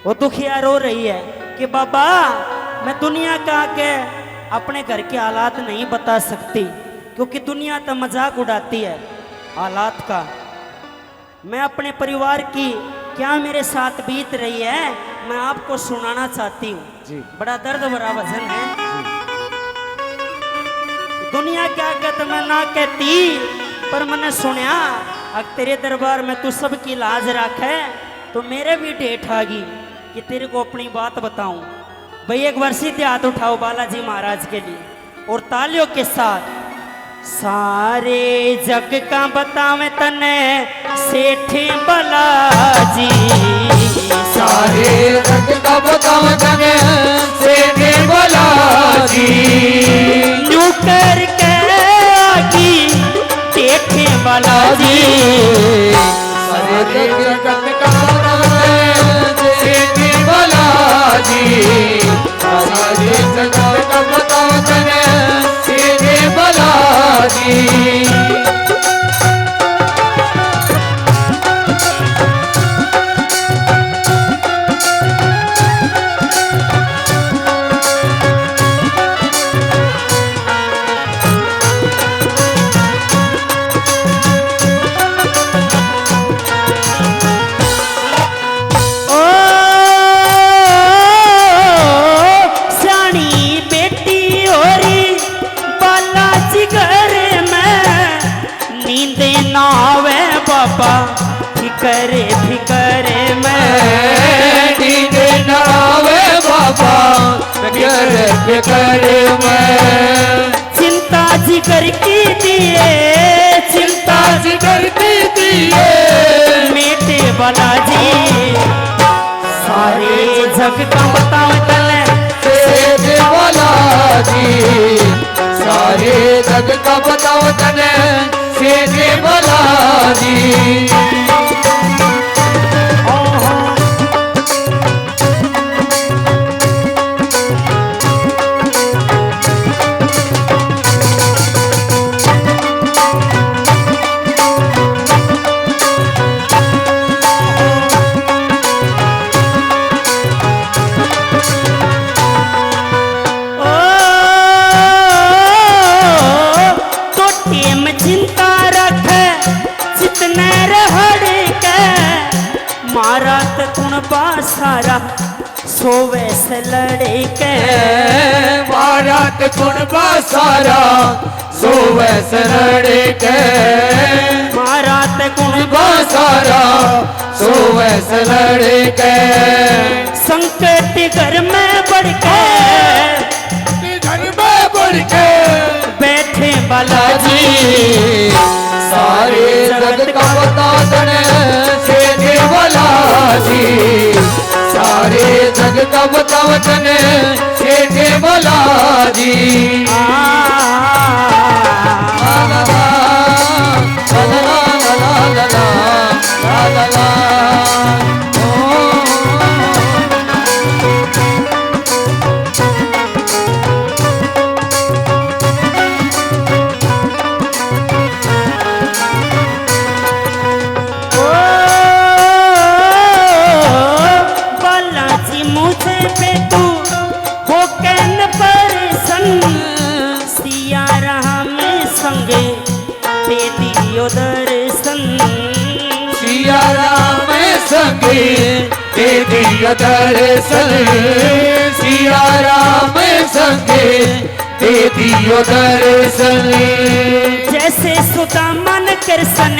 वो दुखिया रो रही है कि बाबा मैं दुनिया का आके अपने घर के हालात नहीं बता सकती, क्योंकि दुनिया तो मजाक उड़ाती है हालात का। मैं अपने परिवार की क्या मेरे साथ बीत रही है मैं आपको सुनाना चाहती हूँ। बड़ा दर्द भरा भजन है। दुनिया क्या कहते मैं ना कहती, पर मैंने सुनिया अगर तेरे दरबार में तू सबकी लाज रखे तो मेरे भी ढेठ आ गई कि तेरे को अपनी बात बताऊं। भाई एक बार सीधे हाथ उठाओ बालाजी महाराज के लिए और तालियों के साथ। सारे जग का बतावे तने सेठे बालाजी, सारे जग का बतावे तने सेठे बालाजी, यूं करके आगी सेठे बालाजी, सारे जग का बतावे सेठे बालाजी, सारे जग का बतावे तने सेठे बालाजी। फिकरे फिकरे मैं नींद ना आवे बाबा, फिकरे फिकरे मैं, चिंता जिगर की दिए, चिंता जिगर की दिए, मेटे बालाजी, सारे जग का बताओ तले सेठे बालाजी, सारे जग का बताओ तने सेठे बालाजी। चिंता रख जितने रहड़े के मारा तकुण बासारा सोवे से लड़े के, मारा तकुण बासारा सोवे से लड़े के, मारा तकुण बासारा सोवे से लड़े के, संकट घर में बढ़ के, घर में बढ़ के बैठे बालाजी, सारे जगत का बता तने सेठे बालाजी, सारे जगत का बताओ तने सेठे बालाजी। दर्शन सिया राम संगे दे दियो दर्शन, सिया राम संगे दे दियो दर्शन, जैसे सुदामन कृष्ण,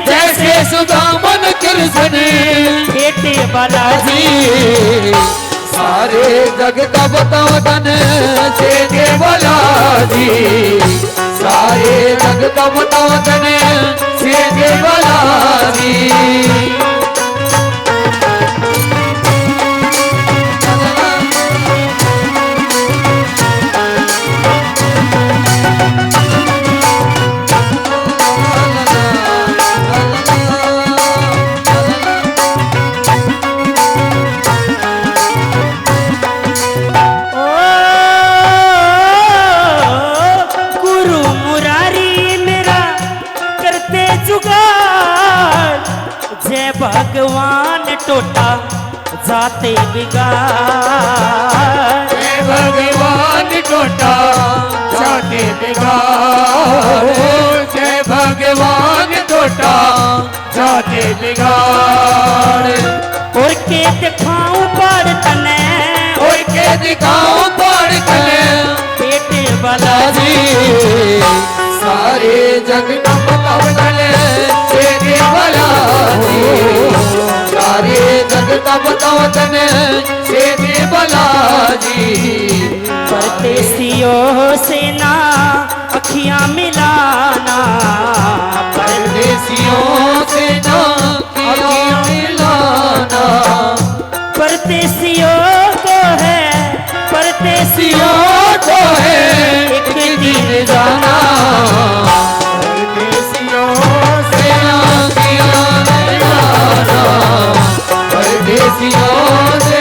जैसे सुदामन कृष्ण बेटे बालाजी, सारे जग का बताओ तने सेठे बालाजी, सारे जग का बताओ तने सेठे बालाजी। जय जाते बिगाड़। हे भगवान टोटा जाते बिगाड़, जय भगवान टोटा जाते बिगाड़। और के दिखाऊं पर तने, और के दिखाऊं पर तने, पेटे वाला जी सारे जग का बतावन तेरे वाला जी, सारे जग का बतावन तेरे वाला जी। परदेसियों से ना अखियां मिलाना, परदेसियों से ना अखियां मिलाना, परदेसियों को है, परदेसियों तो है एक दिन जाना। परदेसियों से ना अखियां मिलाना, परदेसियों से